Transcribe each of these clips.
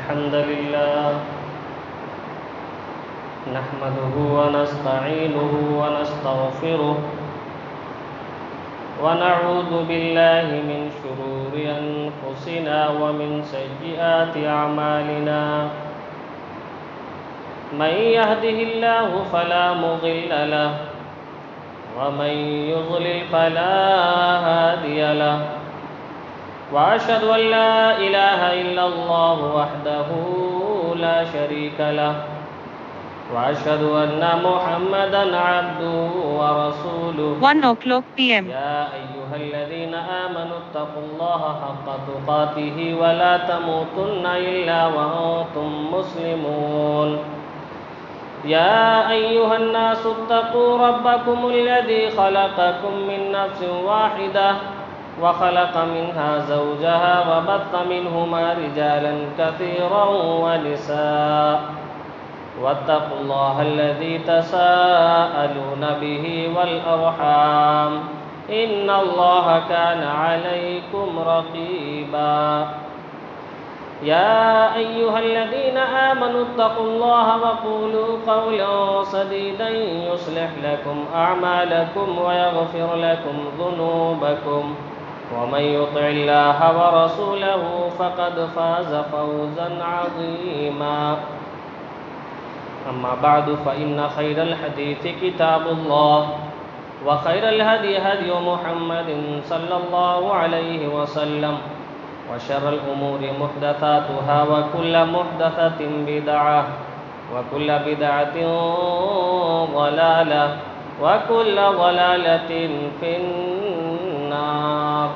الحمد لله نحمده ونستعينه ونستغفره ونعوذ بالله من شرور أنفسنا ومن سيئات أعمالنا من يهده الله فلا مضل له ومن يضلل فلا هادي له وأشهد أن لا إله إلا الله وحده لا شريك له وأشهد أن محمدًا عبده ورسوله 1 PM. يا أيها الذين آمنوا اتقوا الله حق تقاته ولا تموتن إلا وأنتم مسلمون يا أيها الناس اتقوا ربكم الذي خلقكم من نفس واحدة وخلق منها زوجها وبث منهما رجالا كثيرا ونساء واتقوا الله الذي تساءلون به والأرحام إن الله كان عليكم رقيبا يا أيها الذين آمنوا اتقوا الله وقولوا قولا سديدا يصلح لكم أعمالكم ويغفر لكم ذنوبكم ومن يطع الله ورسوله فقد فاز فوزا عظيما أما بعد فإن خير الحديث كتاب الله وخير الهدي هدي محمد صلى الله عليه وسلم وشر الأمور محدثاتها وكل محدثة بدعة وكل بدعة ضلالة وكل ضلالة في النار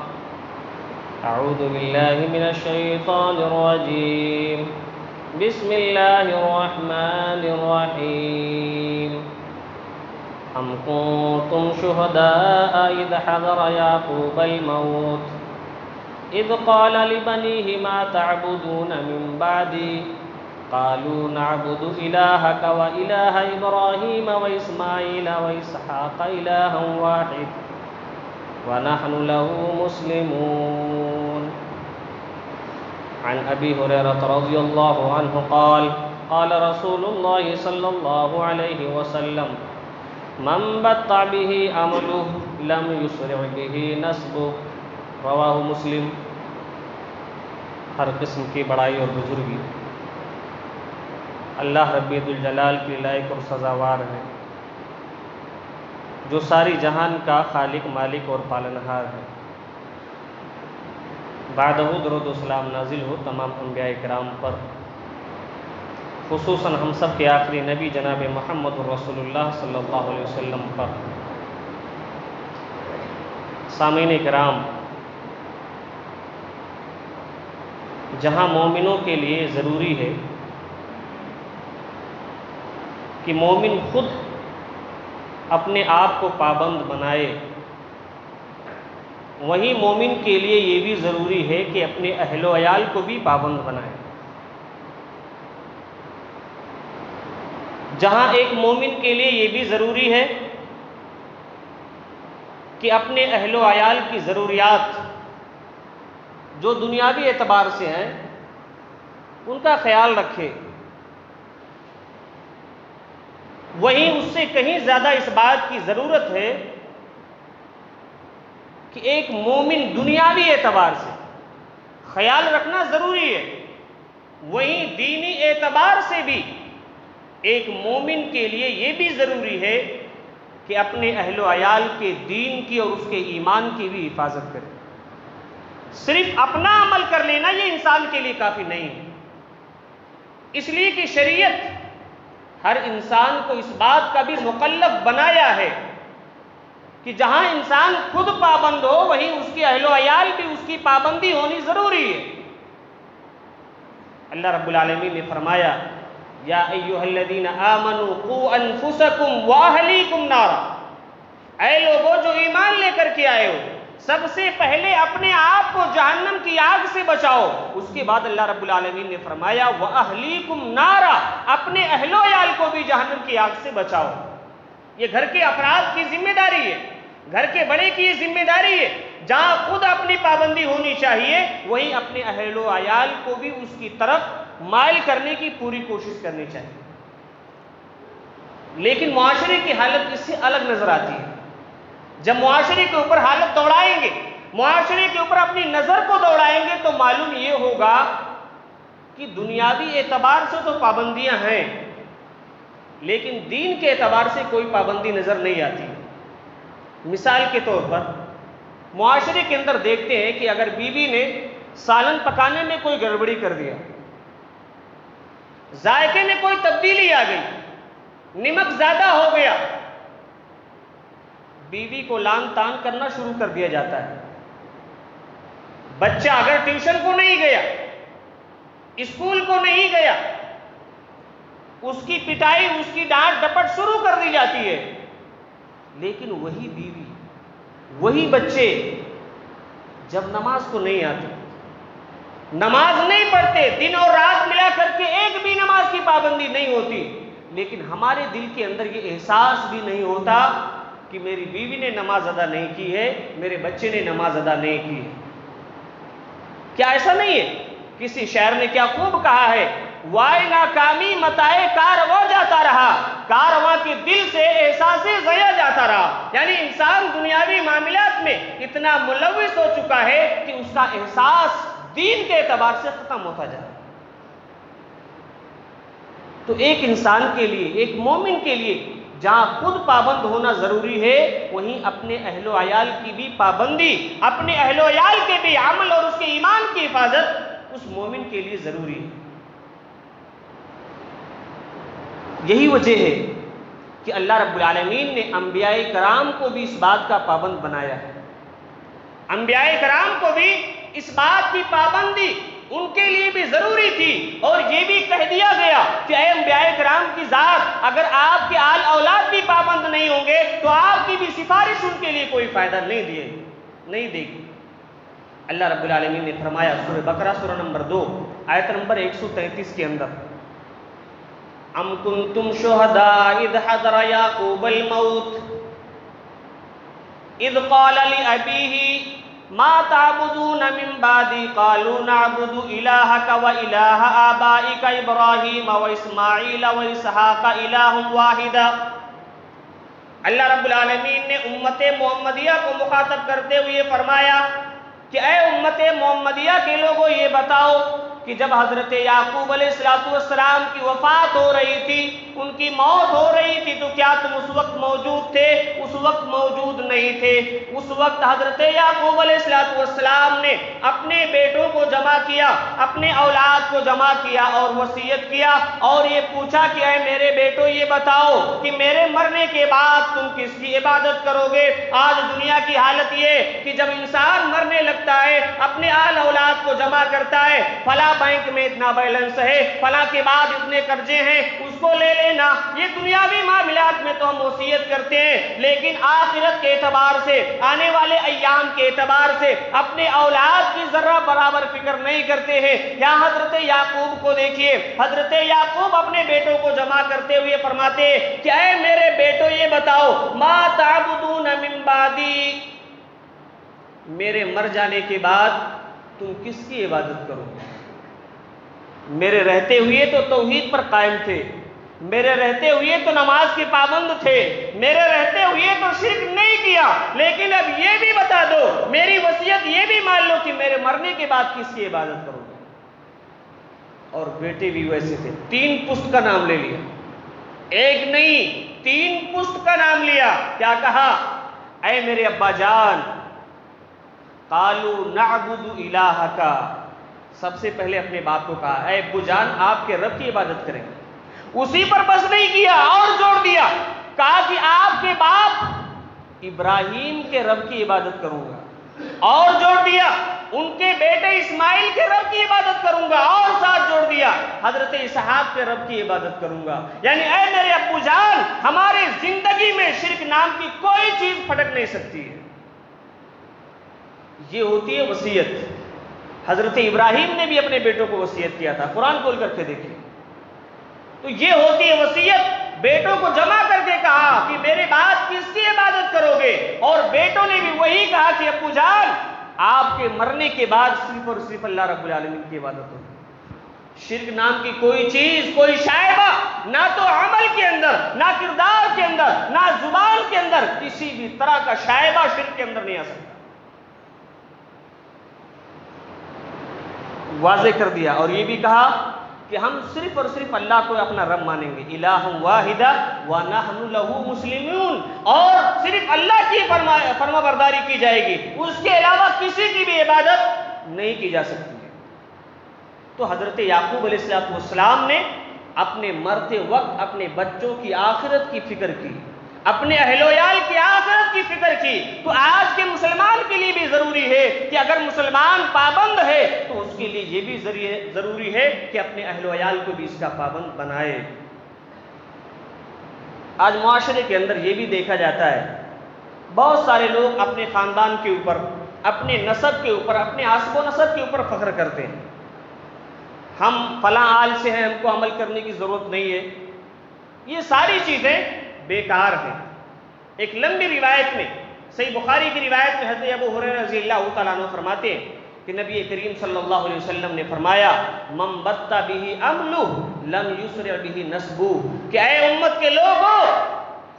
أعوذ بالله من الشيطان الرجيم بسم الله الرحمن الرحيم أم كنتم شهداء إذ حضر يعقوب الموت إذ قال لبنيه ما تعبدون من بعدي قالوا نعبد إلهك وإله إبراهيم وإسماعيل وإسحاق إلها واحد ونحن له مسلمون عن أبي هريرة رضي الله عنه قال قال رسول الله صلى الله عليه وسلم من بطع به عمله لم يسرع به نسبه رواہ مسلم۔ ہر قسم کی بڑائی اور بزرگی اللہ رب ذوالجلال کی لائق اور سزاوار ہے، جو ساری جہان کا خالق، مالک اور پالنہار ہے۔ بعدہ درود و سلام نازل ہو تمام انبیاء کرام پر، خصوصاً ہم سب کے آخری نبی جناب محمد رسول اللہ صلی اللہ علیہ وسلم پر۔ سامعین کرام، جہاں مومنوں کے لیے ضروری ہے کہ مومن خود اپنے آپ کو پابند بنائے، وہیں مومن کے لیے یہ بھی ضروری ہے کہ اپنے اہل و عیال کو بھی پابند بنائے۔ جہاں ایک مومن کے لیے یہ بھی ضروری ہے کہ اپنے اہل و عیال کی ضروریات جو دنیاوی اعتبار سے ہیں ان کا خیال رکھے، وہیں اس سے کہیں زیادہ اس بات کی ضرورت ہے کہ ایک مومن دنیاوی اعتبار سے خیال رکھنا ضروری ہے، وہیں دینی اعتبار سے بھی ایک مومن کے لیے یہ بھی ضروری ہے کہ اپنے اہل و عیال کے دین کی اور اس کے ایمان کی بھی حفاظت کرے۔ صرف اپنا عمل کر لینا یہ انسان کے لیے کافی نہیں ہے، اس لیے کہ شریعت ہر انسان کو اس بات کا بھی مکلف بنایا ہے کہ جہاں انسان خود پابند ہو وہیں اس کے اہل و عیال بھی اس کی پابندی ہونی ضروری ہے۔ اللہ رب العالمین نے فرمایا یا ایھا الذین آمنوا قوا انفسکم واہلیکم نارا، اے لوگوں جو ایمان لے کر کے آئے ہو، سب سے پہلے اپنے آپ کو جہنم کی آگ سے بچاؤ۔ اس کے بعد اللہ رب العالمین نے فرمایا وَأَهْلِيكُمْ نَارًا، اپنے اہل و عیال کو بھی جہنم کی آگ سے بچاؤ۔ یہ گھر کے افراد کی ذمہ داری ہے، گھر کے بڑے کی یہ ذمہ داری ہے. جہاں خود اپنی پابندی ہونی چاہیے وہیں اپنے اہل و عیال کو بھی اس کی طرف مائل کرنے کی پوری کوشش کرنی چاہیے. لیکن معاشرے کی حالت اس سے الگ نظر آتی ہے. جب معاشرے کے اوپر حالت دوڑائیں گے، معاشرے کے اوپر اپنی نظر کو دوڑائیں گے تو معلوم یہ ہوگا کہ دنیاوی اعتبار سے تو پابندیاں ہیں لیکن دین کے اعتبار سے کوئی پابندی نظر نہیں آتی. مثال کے طور پر معاشرے کے اندر دیکھتے ہیں کہ اگر بیوی نے سالن پکانے میں کوئی گڑبڑی کر دیا، ذائقے میں کوئی تبدیلی آ گئی، نمک زیادہ ہو گیا، بیوی کو لان تان کرنا شروع کر دیا جاتا ہے. بچہ اگر ٹیوشن کو نہیں گیا، اسکول کو نہیں گیا، اس کی پٹائی، اس کی ڈانٹ ڈپٹ شروع کر دی جاتی ہے. لیکن وہی بیوی، وہی بچے جب نماز کو نہیں آتے، نماز نہیں پڑھتے، دن اور رات ملا کر کے ایک بھی نماز کی پابندی نہیں ہوتی، لیکن ہمارے دل کے اندر یہ احساس بھی نہیں ہوتا کہ میری بیوی نے نماز ادا نہیں کی ہے، میرے بچے نے نماز ادا نہیں کی ہے. کیا ایسا نہیں ہے؟ کسی شاعر نے کیا خوب کہا ہے، وائے ناکامی متائے کارواں جاتا رہا، کارواں کے دل سے احساس ضیا جاتا رہا. یعنی انسان دنیاوی معاملات میں اتنا ملوث ہو چکا ہے کہ اس کا احساس دین کے اعتبار سے ختم ہوتا جا رہا ہے. تو ایک انسان کے لیے، ایک مومن کے لیے جہاں خود پابند ہونا ضروری ہے وہیں اپنے اہل و عیال کی بھی پابندی، اپنے اہل و عیال کے بھی عمل اور اس کے ایمان کی حفاظت اس مومن کے لیے ضروری ہے. یہی وجہ ہے کہ اللہ رب العالمین نے انبیاء کرام کو بھی اس بات کا پابند بنایا ہے. انبیاء کرام کو بھی اس بات کی پابندی ان کے لیے بھی ضروری تھی، اور یہ بھی کہہ دیا گیا کہ اے انبیاء کرام کی ذات، اگر آپ کے آل اولاد بھی پابند نہیں ہوں گے تو آپ کی بھی سفارش ان کے لیے کوئی فائدہ نہیں دے گی. اللہ رب العالمین نے فرمایا سورہ بقرہ سورہ نمبر 2 آیت نمبر 133 کے اندر، ام کنتم شہداء اذ حضر یعقوب الموت اذ قال لأبیہ ما تعبدون من بعدی قالوا نعبد الہک و الہ آبائک ابراہیم و اسماعیل و اسحاق الہ واحدا. اللہ رب العالمین نے امت محمدیہ کو مخاطب کرتے ہوئے فرمایا کہ اے امت محمدیہ کے لوگوں یہ بتاؤ کہ جب حضرت یعقوب علیہ السلام کی وفات ہو رہی تھی، ان کی موت ہو رہی تھی، تو کیا تم اس وقت موجود تھے؟ اس وقت موجود نہیں تھے. اس وقت حضرت یعقوب علیہ السلام نے اپنے بیٹوں کو جمع کیا، اپنے اولاد کو جمع کیا اور وصیت کیا اور یہ پوچھا کہ اے میرے بیٹوں یہ بتاؤ کہ میرے مرنے کے بعد تم کس کی عبادت کرو گے؟ آج دنیا کی حالت یہ کہ جب انسان مرنے لگتا ہے اپنے آل اولاد کو جمع کرتا ہے، فلاں بینک میں اتنا بیلنس ہے، فلاں کے بعد اتنے قرضے ہیں، اس کو لے لینا. یہ دنیاوی معاملات میں تو ہم وصیت کرتے ہیں، لیکن آخرت کے اعتبار سے، آنے والے ایام کے اعتبار سے اپنے اولاد کی ذرہ برابر فکر نہیں کرتے ہیں. یا حضرت یعقوب کو دیکھیے، حضرت یعقوب اپنے بیٹوں کو جمع کرتے ہوئے فرماتے کہ اے میرے بیٹوں یہ بتاؤ ما تعبدون من بعدی، میرے مر جانے کے بعد تم کس کی عبادت کرو گے؟ میرے رہتے ہوئے تو توحید پر قائم تھے، میرے رہتے ہوئے تو نماز کے پابند تھے، میرے رہتے ہوئے تو شرک نہیں کیا، لیکن اب یہ بھی بتا دو، میری وصیت یہ بھی مان لو کہ میرے مرنے کے بعد کس کی عبادت کرو گے؟ اور بیٹے بھی ویسے تھے، 3 پشت کا نام لے لیا، ایک نہیں 3 پشت کا نام لیا. کیا کہا؟ اے میرے ابا جان، قالوا نعبد الہک، سب سے پہلے اپنے باپ کو کہا اے ابو جان آپ کے رب کی عبادت کریں گے. اسی پر بس نہیں کیا، اور جوڑ دیا، کہا کہ آپ کے باپ ابراہیم کے رب کی عبادت کروں گا، اور جوڑ دیا ان کے بیٹے اسماعیل کے رب کی عبادت کروں گا، اور ساتھ جوڑ دیا حضرت اسحاق کے رب کی عبادت کروں گا. یعنی اے میرے ابو جان، ہماری زندگی میں شرک نام کی کوئی چیز پھٹک نہیں سکتی ہے. یہ ہوتی ہے وصیت. حضرت ابراہیم نے بھی اپنے بیٹوں کو وصیت کیا تھا، قرآن کھول کر کے دیکھیں تو یہ ہوتی ہے وصیت. بیٹوں کو جمع کر کے کہا کہ میرے بعد کس کی عبادت کرو گے؟ اور بیٹوں نے بھی وہی کہا کہ ابو جان آپ کے مرنے کے بعد صرف اور صرف اللہ رب العالمین کی عبادت ہوگی۔ شرک نام کی کوئی چیز، کوئی شائبہ نہ تو عمل کے اندر، نہ کردار کے اندر، نہ زبان کے اندر کسی بھی طرح کا شائبہ شرک کے اندر نہیں آ سکتا۔ واضح کر دیا، اور یہ بھی کہا کہ ہم صرف اور صرف اللہ کو اپنا رب مانیں گے، الہ واحد ونحن لہ مسلمون، اور صرف اللہ کی فرما برداری کی جائے گی، اس کے علاوہ کسی کی بھی عبادت نہیں کی جا سکتی ہے۔ تو حضرت یعقوب علیہ السلام نے اپنے مرتے وقت اپنے بچوں کی آخرت کی فکر کی، اپنے اہل و عیال کی آخرت کی فکر کی۔ تو آج کے مسلمان کے لیے بھی ضروری ہے کہ اگر مسلمان پابند ہے تو اس کے لیے یہ بھی ضروری ہے کہ اپنے اہل و عیال کو بھی اس کا پابند بنائے۔ آج معاشرے کے اندر یہ بھی دیکھا جاتا ہے، بہت سارے لوگ اپنے خاندان کے اوپر، اپنے نسب کے اوپر، اپنے حسب و نسب کے اوپر فخر کرتے ہیں۔ ہم فلاں آل سے ہیں، ہم کو عمل کرنے کی ضرورت نہیں ہے۔ یہ ساری چیزیں بیکار ہیں۔ ایک لمبی روایت میں، صحیح بخاری کی روایت میں حضرت ابو ہریرہ رضی اللہ تعالیٰ عنہ فرماتے ہیں کہ نبی کریم صلی اللہ علیہ وسلم نے فرمایا من بطّ بہ عملہ لم یسرع بہ نسبہ، کہ اے امت کے لوگوں،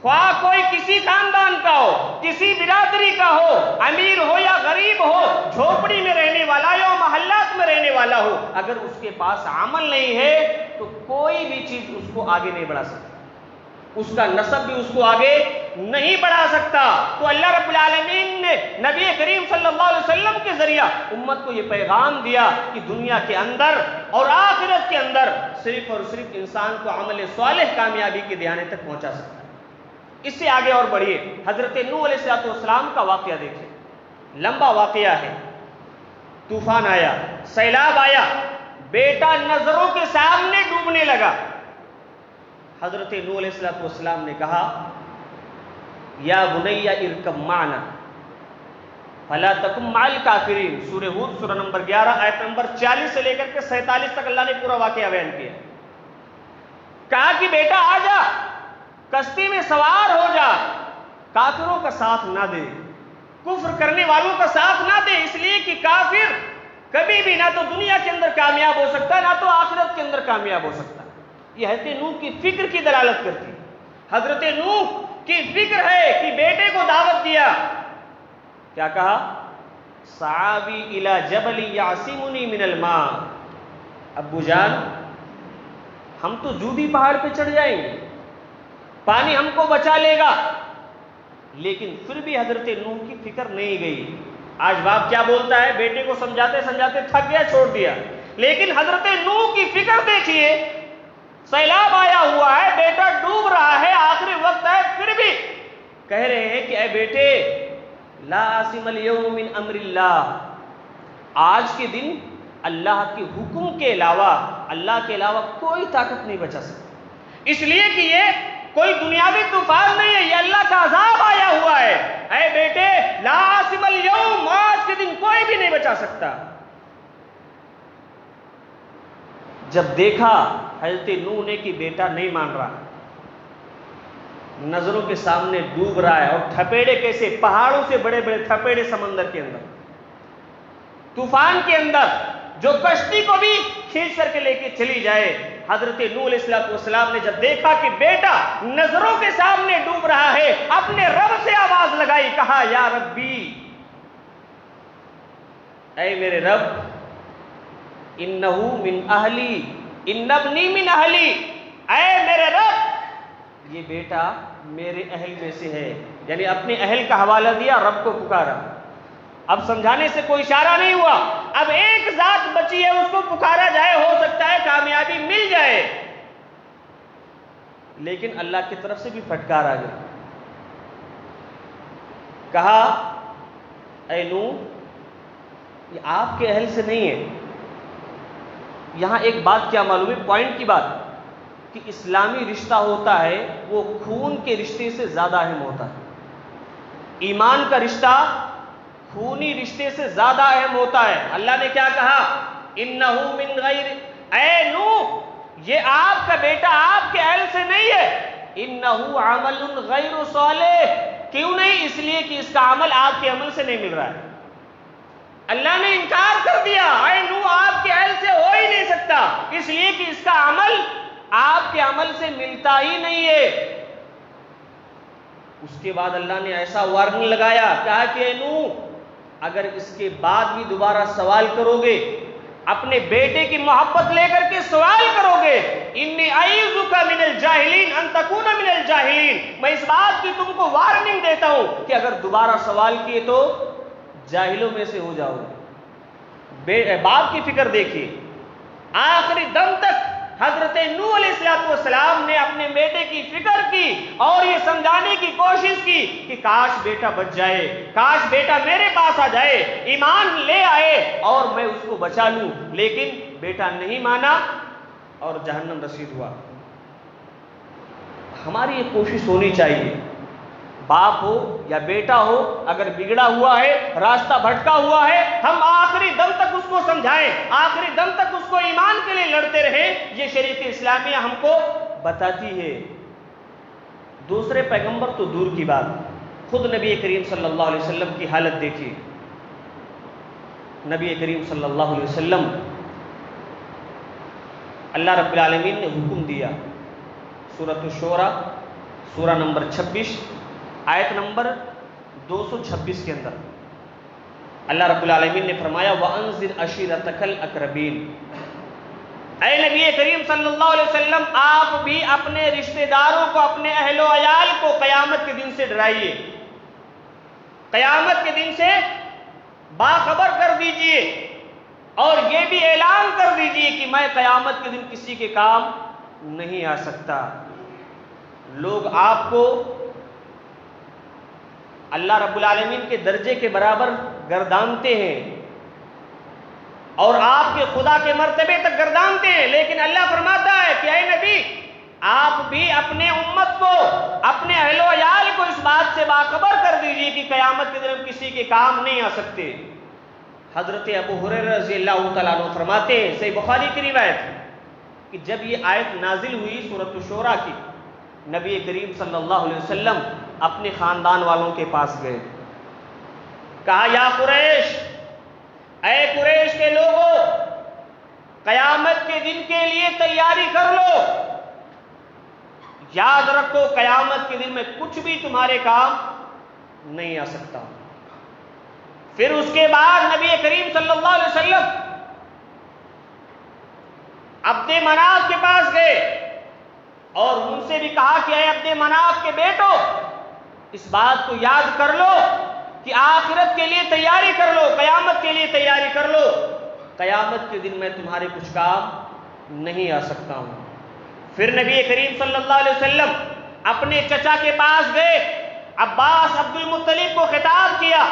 خواہ کوئی کسی خاندان کا ہو، کسی برادری کا ہو، امیر ہو یا غریب ہو، جھوپڑی میں رہنے والا یا محلات میں رہنے والا ہو، اگر اس کے پاس عمل نہیں ہے تو کوئی بھی چیز اس کو آگے نہیں بڑھا سکتی، اس کا نسب بھی اس کو آگے نہیں بڑھا سکتا۔ تو اللہ رب العالمین نے نبی کریم صلی اللہ علیہ وسلم کے ذریعہ امت کو یہ پیغام دیا کہ دنیا کے اندر اور آخرت کے اندر صرف اور صرف انسان کو عمل صالح کامیابی کے دہانے تک پہنچا سکتا ہے۔ اس سے آگے اور بڑھیے، حضرت نوح علیہ السلام کا واقعہ دیکھیں، لمبا واقعہ ہے۔ طوفان آیا، سیلاب آیا، بیٹا نظروں کے سامنے ڈوبنے لگا۔ حضرت نوح علیہ السلام نے کہا یا بنی ارکب معنا فلا تکن مع الکافرین، سورہ ہود سورہ نمبر 11 آیت نمبر 40 سے لے کر کے 47 تک اللہ نے پورا واقعہ بیان کیا۔ کہا کہ بیٹا آ جا، کشتی میں سوار ہو جا، کافروں کا ساتھ نہ دے، کفر کرنے والوں کا ساتھ نہ دے، اس لیے کہ کافر کبھی بھی نہ تو دنیا کے اندر کامیاب ہو سکتا ہے، نہ تو آخرت کے اندر کامیاب ہو سکتا ہے۔ یہ حضرت نوح کی فکر کی دلالت کرتی ہے۔ حضرت نوح کی فکر ہے کہ بیٹے کو دعوت دیا، کیا کہا سآوی الی جبل یعصمنی من الماء، ابو جان ہم تو جودی پہاڑ پہ چڑھ جائیں گے، پانی ہم کو بچا لے گا، لیکن پھر بھی حضرت نوح کی فکر نہیں گئی۔ آج باپ کیا بولتا ہے، بیٹے کو سمجھاتے سمجھاتے تھک گیا، چھوڑ دیا، لیکن حضرت نوح کی فکر دیکھیے، سیلاب آیا ہوا ہے، بیٹا ڈوب رہا ہے، آخری وقت ہے، پھر بھی کہہ رہے ہیں کہ اے بیٹے لا عاصم اليوم من امر اللہ، آج کے دن اللہ کے حکم کے علاوہ، اللہ کے علاوہ کوئی طاقت نہیں بچا سکتی، اس لیے کہ یہ کوئی دنیاوی طوفان نہیں ہے، یہ اللہ کا عذاب آیا ہوا ہے۔ اے بیٹے لا عاصم اليوم، آج کے دن کوئی بھی نہیں بچا سکتا۔ جب دیکھا حضرت نوح نے کہ بیٹا نہیں مان رہا، نظروں کے سامنے ڈوب رہا ہے، اور تھپیڑے کیسے، پہاڑوں سے بڑے بڑے تھپیڑے سمندر کے اندر، طوفان کے اندر جو کشتی کو بھی کھینچ کر کے لے کے چلی جائے۔ حضرت نوح علیہ السلام نے جب دیکھا کہ بیٹا نظروں کے سامنے ڈوب رہا ہے، اپنے رب سے آواز لگائی، کہا یا ربی، اے میرے رب، انہو من اہلی ان ابنی من اہلی، اے میرے رب یہ بیٹا میرے اہل میں سے ہے، یعنی اپنے اہل کا حوالہ دیا، رب کو پکارا۔ اب سمجھانے سے کوئی اشارہ نہیں ہوا، اب ایک ذات بچی ہے، اس کو پکارا جائے، ہو سکتا ہے کامیابی مل جائے، لیکن اللہ کی طرف سے بھی پھٹکار آ گیا۔ کہا اے نوح، یہ آپ کے اہل سے نہیں ہے۔ یہاں ایک بات کیا معلوم ہے، پوائنٹ کی بات، کہ اسلامی رشتہ ہوتا ہے وہ خون کے رشتے سے زیادہ اہم ہوتا ہے۔ ایمان کا رشتہ خونی رشتے سے زیادہ اہم ہوتا ہے۔ اللہ نے کیا کہا، انہو من غیر، اے نوح یہ آپ کا بیٹا آپ کے اہل سے نہیں ہے، انہو عمل غیر صالح، کیوں نہیں؟ اس لیے کہ اس کا عمل آپ کے عمل سے نہیں مل رہا ہے۔ اللہ نے انکار کر دیا، اے نوح آپ کے اہل سے ہو ہی نہیں سکتا، اس لیے کہ اس کا عمل آپ کے عمل سے ملتا ہی نہیں ہے۔ اس کے بعد اللہ نے ایسا وارننگ لگایا، کہا کہ اے نوح اگر اس کے بعد بھی دوبارہ سوال کرو گے، اپنے بیٹے کی محبت لے کر کے سوال کرو گے، انی اعیذک من الجاہلین ان تکون من الجاہلین، میں اس بات کی تم کو وارننگ دیتا ہوں کہ اگر دوبارہ سوال کیے تو جاہلوں میں سے ہو جاؤ گے۔ باپ کی فکر دیکھیے، آخری دم تک حضرت نوح علیہ السلام نے اپنے بیٹے کی فکر کی اور یہ سمجھانے کی کوشش کی کہ کاش بیٹا بچ جائے، کاش بیٹا میرے پاس آ جائے، ایمان لے آئے اور میں اس کو بچا لوں، لیکن بیٹا نہیں مانا اور جہنم رسید ہوا۔ ہماری یہ کوشش ہونی چاہیے، باپ ہو یا بیٹا ہو، اگر بگڑا ہوا ہے، راستہ بھٹکا ہوا ہے، ہم آخری دم تک اس کو سمجھائیں، آخری دم تک اس کو ایمان کے لیے لڑتے رہیں، یہ شریعت اسلامیہ ہم کو بتاتی ہے۔ دوسرے پیغمبر تو دور کی بات، خود نبی کریم صلی اللہ علیہ وسلم کی حالت دیکھیے۔ نبی کریم صلی اللہ علیہ وسلم، اللہ رب العالمین نے حکم دیا، سورۃ الشورى سورہ نمبر 26 آیت نمبر 226 کے اندر اللہ رب العالمین نے فرمایا وَأَنذِرْ عَشِيرَتَكَ الْأَقْرَبِينَ، اے نبی کریم صلی اللہ علیہ وسلم آپ بھی اپنے رشتہ داروں کو، اپنے اہل و عیال کو قیامت کے دن سے ڈرائیے، قیامت کے دن سے باخبر کر دیجئے، اور یہ بھی اعلان کر دیجئے کہ میں قیامت کے دن کسی کے کام نہیں آ سکتا۔ لوگ آپ کو اللہ رب العالمین کے درجے کے برابر گردانتے ہیں اور آپ کے خدا کے مرتبے تک گردانتے ہیں، لیکن اللہ فرماتا ہے کہ اے نبی آپ بھی اپنے امت کو، اپنے اہل و عیال کو اس بات سے باخبر کر دیجئے کہ قیامت کے دن کسی کے کام نہیں آ سکتے۔ حضرت ابو ہریرہ رضی اللہ تعالیٰ عنہ فرماتے ہیں، صحیح بخاری کی روایت ہے، کہ جب یہ آیت نازل ہوئی سورۃ الشورى کی، نبی کریم صلی اللہ علیہ وسلم اپنے خاندان والوں کے پاس گئے، کہا یا قریش، اے قریش کے لوگوں، قیامت کے دن کے لیے تیاری کر لو، یاد رکھو قیامت کے دن میں کچھ بھی تمہارے کام نہیں آ سکتا۔ پھر اس کے بعد نبی کریم صلی اللہ علیہ وسلم عبد مناف کے پاس گئے اور ان سے بھی کہا کہ اے عبد مناف کے بیٹو، اس بات کو یاد کر لو کہ آخرت کے لیے تیاری کر لو، قیامت کے لیے تیاری کر لو، قیامت کے دن میں تمہارے کچھ کام نہیں آ سکتا ہوں۔ پھر نبی کریم صلی اللہ علیہ وسلم اپنے چچا کے پاس گئے، عباس عبد المطلب کو خطاب کیا،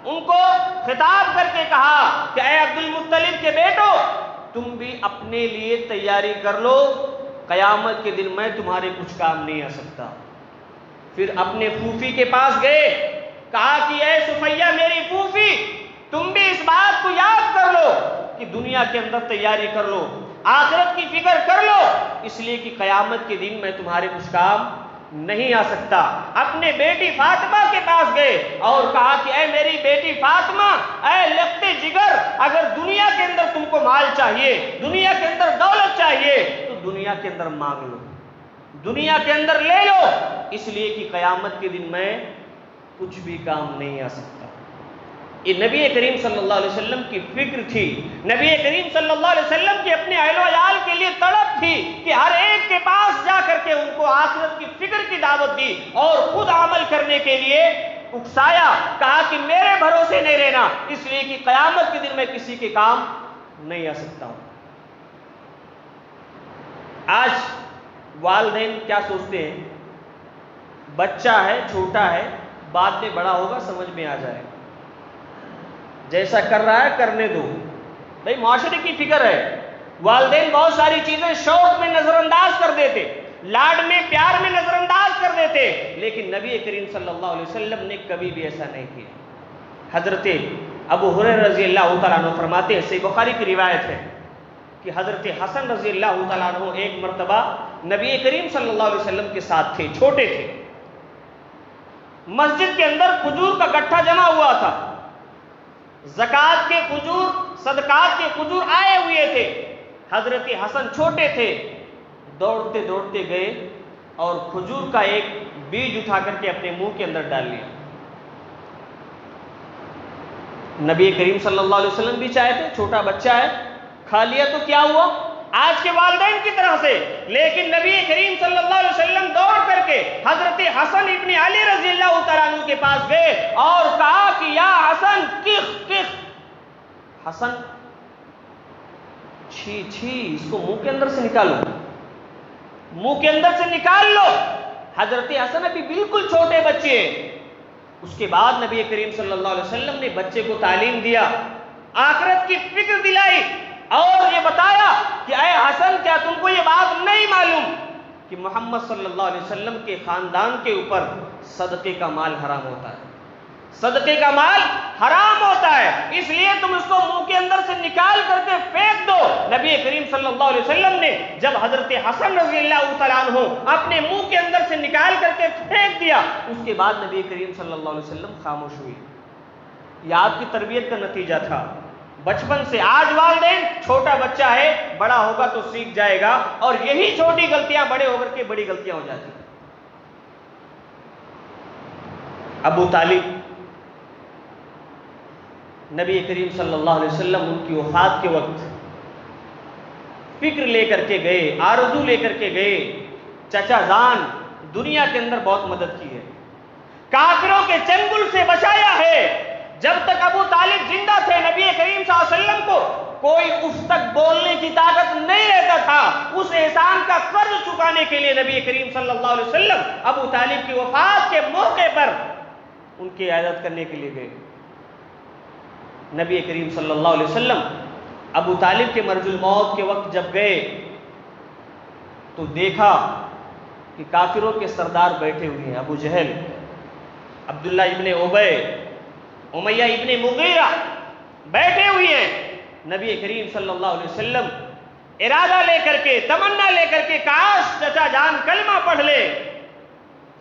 ان کو خطاب کر کے کہا کہ اے عبد المطلب کے بیٹو، تم بھی اپنے لیے تیاری کر لو، قیامت کے دن میں تمہارے کچھ کام نہیں آ سکتا۔ پھر اپنے پھوپھی کے پاس گئے، کہا کہ اے صفیہ میری پھوپھی، تم بھی اس بات کو یاد کر لو کہ دنیا کے اندر تیاری کر لو، آخرت کی فکر کر لو، اس لیے کہ قیامت کے دن میں تمہارے کچھ کام نہیں آ سکتا۔ اپنے بیٹی فاطمہ کے پاس گئے اور کہا کہ اے میری بیٹی فاطمہ، اے لختے جگر، اگر دنیا کے اندر تم کو مال چاہیے، دنیا کے اندر دولت چاہیے تو دنیا کے اندر مانگ لو، دنیا کے اندر لے لو، اس لیے کہ قیامت کے دن میں کچھ بھی کام نہیں آ سکتا۔ یہ نبی کریم صلی اللہ علیہ وسلم کی فکر تھی، نبی کریم صلی اللہ علیہ وسلم کی اپنے اہل و عیال کے لیے تڑپ تھی کہ ہر ایک کے پاس جا کر کے ان کو آخرت کی فکر کی دعوت دی اور خود عمل کرنے کے لیے اکسایا، کہا کہ میرے بھروسے نہیں رہنا، اس لیے کہ قیامت کے دن میں کسی کے کام نہیں آ سکتا ہوں۔ آج والدین کیا سوچتے ہیں، بچہ ہے، چھوٹا ہے، بعد میں بڑا ہوگا سمجھ میں آ جائے، جیسا کر رہا ہے کرنے دو۔ بھائی معاشرے کی فکر ہے، والدین بہت ساری چیزیں شوق میں نظر انداز کر دیتے، لاڈ میں پیار میں نظر انداز کر دیتے، لیکن نبی کریم صلی اللہ علیہ وسلم نے کبھی بھی ایسا نہیں کیا۔ حضرت ابو ہریرہ رضی اللہ تعالیٰ عنہ فرماتے ہیں، صحیح بخاری کی روایت ہے کہ حضرت حسن رضی اللہ تعالیٰ عنہ ایک مرتبہ نبی کریم صلی اللہ علیہ وسلم کے ساتھ تھے، چھوٹے تھے۔ مسجد کے اندر کھجور کا گٹھا جمع ہوا تھا، زکوٰۃ کے کھجور، صدقات کے کھجور آئے ہوئے تھے۔ حضرت حسن چھوٹے تھے، دوڑتے دوڑتے گئے اور کھجور کا ایک بیج اٹھا کر کے اپنے منہ کے اندر ڈال لیا۔ نبی کریم صلی اللہ علیہ وسلم بھی چاہے تھے، چھوٹا بچہ ہے، کھا لیا تو کیا ہوا آج کے والدین کی طرح سے، لیکن نبی کریم صلی اللہ علیہ وسلم دوڑ کر کے حضرت حسن ابن علی رضی اللہ تعالیٰ عنہ کے پاس گئے اور کہا کہ یا حسن کخ کخ، حسن چھی چھی، اس کو منہ کے اندر سے نکالو، منہ کے اندر سے نکال لو۔ حضرت حسن ابھی بالکل چھوٹے بچے ہیں۔ اس کے بعد نبی کریم صلی اللہ علیہ وسلم نے بچے کو تعلیم دیا، آخرت کی فکر دلائی اور یہ بتایا کہ اے حسن، کیا تم کو یہ بات نہیں معلوم کہ محمد صلی اللہ علیہ وسلم کے خاندان کے اوپر صدقے کا مال حرام ہوتا ہے، صدقے کا مال حرام ہوتا ہے، اس لیے تم اس کو منہ کے اندر سے نکال کر کے پھینک دو۔ نبی کریم صلی اللہ علیہ وسلم نے جب حضرت حسن رضی اللہ تعالیٰ عنہ اپنے منہ کے اندر سے نکال کر کے پھینک دیا، اس کے بعد نبی کریم صلی اللہ علیہ وسلم خاموش ہوئے۔ یہ آپ کی تربیت کا نتیجہ تھا بچپن سے۔ آج والدین، چھوٹا بچہ ہے، بڑا ہوگا تو سیکھ جائے گا، اور یہی چھوٹی غلطیاں بڑے ہو کر کے بڑی غلطیاں ہو جاتی ہیں۔ ابو طالب نبی کریم صلی اللہ علیہ وسلم ان کی وفات کے وقت فکر لے کر کے گئے، آرزو لے کر کے گئے۔ چچا جان دنیا کے اندر بہت مدد کی ہے، کافروں کے چنگل سے بچایا ہے۔ جب تک ابو طالب زندہ تھے، نبی کریم صلی اللہ علیہ وسلم کو کوئی اف تک بولنے کی طاقت نہیں رہتا تھا۔ اس احسان کا قرض چکانے کے لیے نبی کریم صلی اللہ علیہ وسلم ابو طالب کی وفات کے موقع پر ان کی عیادت کرنے کے لیے گئے۔ نبی کریم صلی اللہ علیہ وسلم ابو طالب کے مرض الموت کے وقت جب گئے تو دیکھا کہ کافروں کے سردار بیٹھے ہوئے ہیں، ابو جہل، عبداللہ ابن ابی، امیہ ابن مغیرہ بیٹھے ہوئے ہیں۔ نبی کریم صلی اللہ علیہ وسلم ارادہ لے کر کے، تمنا لے کر کے، کاش چچا جان کلمہ پڑھ لے۔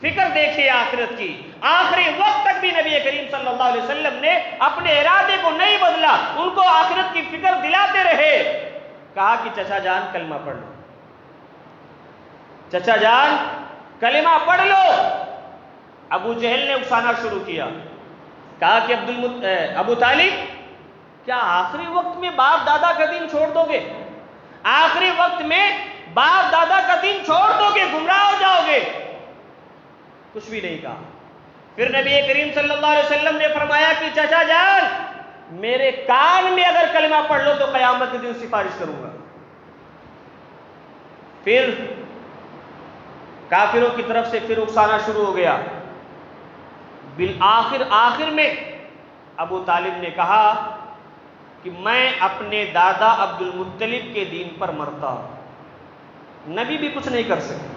فکر دیکھیے آخرت کی، آخری وقت تک بھی نبی کریم صلی اللہ علیہ وسلم نے اپنے ارادے کو نہیں بدلا، ان کو آخرت کی فکر دلاتے رہے۔ کہا کہ چچا جان کلمہ پڑھ لو، چچا جان کلمہ پڑھ لو۔ ابو جہل نے اکسانا شروع کیا، کہا کہ ابو طالب، کیا آخری وقت میں باپ دادا کا دین چھوڑ دو گے؟ آخری وقت میں باپ دادا کا دین چھوڑ دو گے، گمراہ ہو جاؤ گے؟ کچھ بھی نہیں کہا۔ پھر نبی کریم صلی اللہ علیہ وسلم نے فرمایا کہ چچا جان میرے کان میں اگر کلمہ پڑھ لو تو قیامت کے دن سفارش کروں گا۔ پھر کافروں کی طرف سے پھر اکسانا شروع ہو گیا۔ آخر میں ابو طالب نے کہا کہ میں اپنے دادا عبد المطلب کے دین پر مرتا ہوں۔ نبی بھی کچھ نہیں کر سکے،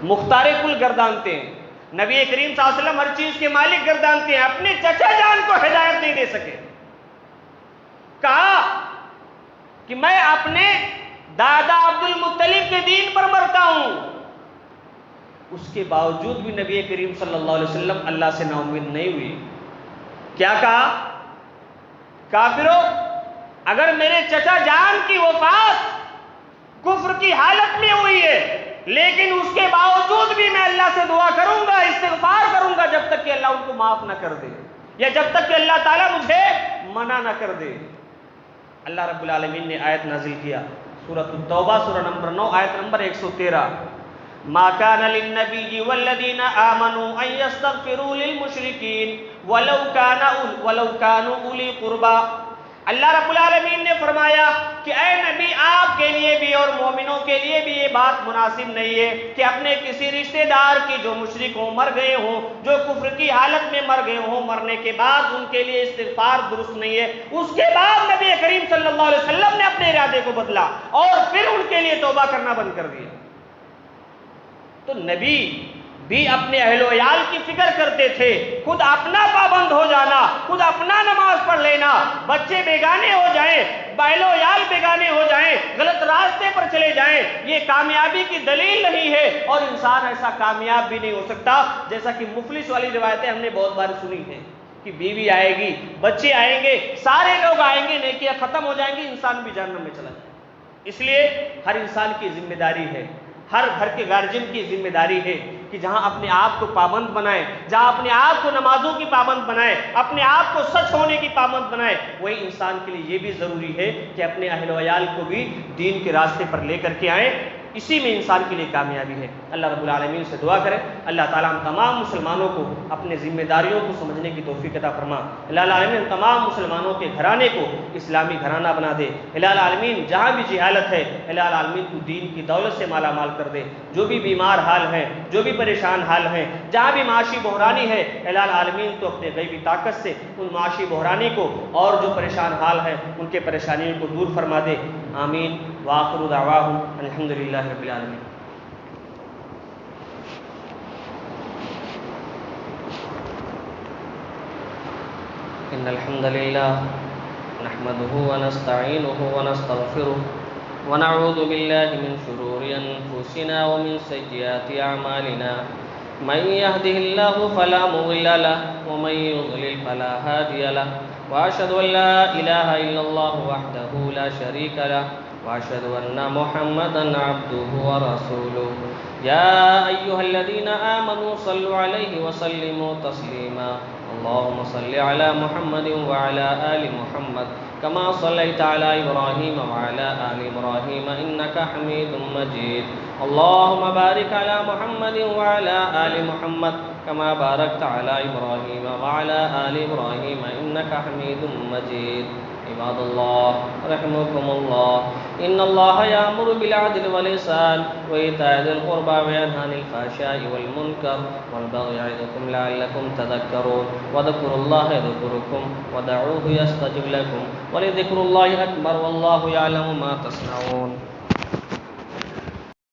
مختار کل گردانتے ہیں، نبی کریم صلی اللہ علیہ وسلم ہر چیز کے مالک گردانتے ہیں، اپنے چچا جان کو ہدایت نہیں دے سکے۔ کہا کہ میں اپنے دادا عبد المطلب کے دین پر مرتا ہوں۔ اس کے باوجود بھی نبی کریم صلی اللہ علیہ وسلم اللہ سے نا امید نہیں ہوئے۔ کیا کہا؟ کافروں، اگر میرے چچا جان کی وفات کفر کی حالت میں ہوئی ہے، لیکن اس کے باوجود بھی میں اللہ سے دعا کروں گا، استغفار کروں گا، جب تک کہ اللہ ان کو معاف نہ کر دے، یا جب تک کہ اللہ تعالیٰ مجھے منع نہ کر دے۔ اللہ رب العالمین نے آیت نازل کیا، سورۃ التوبہ، سورہ نمبر 9، آیت نمبر 113، ما كان للنبي والذين آمنوا أن يستغفروا للمشركين ولو كانوا أولي قربى۔ اللہ رب العالمین نے فرمایا کہ اے نبی، آپ کے لیے بھی اور مومنوں کے لیے بھی یہ بات مناسب نہیں ہے کہ اپنے کسی رشتہ دار کی جو مشرک ہوں، مر گئے ہوں، جو کفر کی حالت میں مر گئے ہوں، مرنے کے بعد ان کے لیے استغفار درست نہیں ہے۔ اس کے بعد نبی کریم صلی اللہ علیہ وسلم نے اپنے ارادے کو بدلا اور پھر ان کے لیے توبہ کرنا بند کر دیا۔ تو نبی بھی اپنے اہل و عیال کی فکر کرتے تھے، خود اپنا پابند ہو جانا، خود اپنا نماز پڑھ لینا، بچے بیگانے ہو جائیں، بہل و عیال بیگانے ہو جائیں، غلط راستے پر چلے جائیں، یہ کامیابی کی دلیل نہیں ہے، اور انسان ایسا کامیاب بھی نہیں ہو سکتا۔ جیسا کہ مفلس والی روایتیں ہم نے بہت بار سنی ہیں کہ بیوی آئے گی، بچے آئیں گے، سارے لوگ آئیں گے، نیکیاں ختم ہو جائیں گی، انسان بھی جہنم میں چلا جائے گا۔ اس لیے ہر انسان کی ذمہ داری ہے، ہر گھر کے گارجین کی ذمہ داری ہے کہ جہاں اپنے آپ کو پابند بنائے، جہاں اپنے آپ کو نمازوں کی پابند بنائے، اپنے آپ کو سچ ہونے کی پابند بنائے، وہی انسان کے لیے یہ بھی ضروری ہے کہ اپنے اہل و عیال کو بھی دین کے راستے پر لے کر کے آئیں۔ اسی میں انسان کے لیے کامیابی ہے۔ اللہ رب العالمین سے دعا کریں اللہ تعالیٰ ہم تمام مسلمانوں کو اپنے ذمہ داریوں کو سمجھنے کی توفیق عطا فرما۔ اللہ العالمین تمام مسلمانوں کے گھرانے کو اسلامی گھرانہ بنا دے۔ اللہ العالمین جہاں بھی جہالت ہے اللہ العالمین تو دین کی دولت سے مالا مال کر دے۔ جو بھی بیمار حال ہیں، جو بھی پریشان حال ہیں، جہاں بھی معاشی بحرانی ہے اللہ العالمین تو اپنے غیبی طاقت سے ان معاشی بحرانی کو اور جو پریشان حال ہیں ان کے پریشانیوں کو دور فرما دے۔ آمین۔ وآخر دعواہم الحمدللہ رب العالمین۔ ان الحمد للہ نحمده ونستعینه ونستغفره ونعوذ باللہ من شرور انفسنا ومن سیئات اعمالنا من يهده الله فلا مضل له ومن يضلل فلا هادي له واشهد ان لا اله الا الله وحده لا شريك له واشهد ان محمدا عبده ورسوله يا ايها الذين امنوا صلوا عليه وسلموا تسليما اللهم صل على محمد وعلى آل محمد كما صليت على إبراهيم وعلى آل إبراهيم إنك حميد مجيد اللهم بارك على محمد وعلى آل محمد كما باركت على إبراهيم وعلى آل إبراهيم إنك حميد مجيد عباد الله رحمكم الله إن الله يأمر بالعدل والإحسان وإيتاء ذي القربى وينهى عن الفحشاء والمنكر والبغي يعظكم لعلكم تذكرون واذكروا الله يذكركم ودعوه يستجب لكم ولذكر الله أكبر والله يعلم ما تصنعون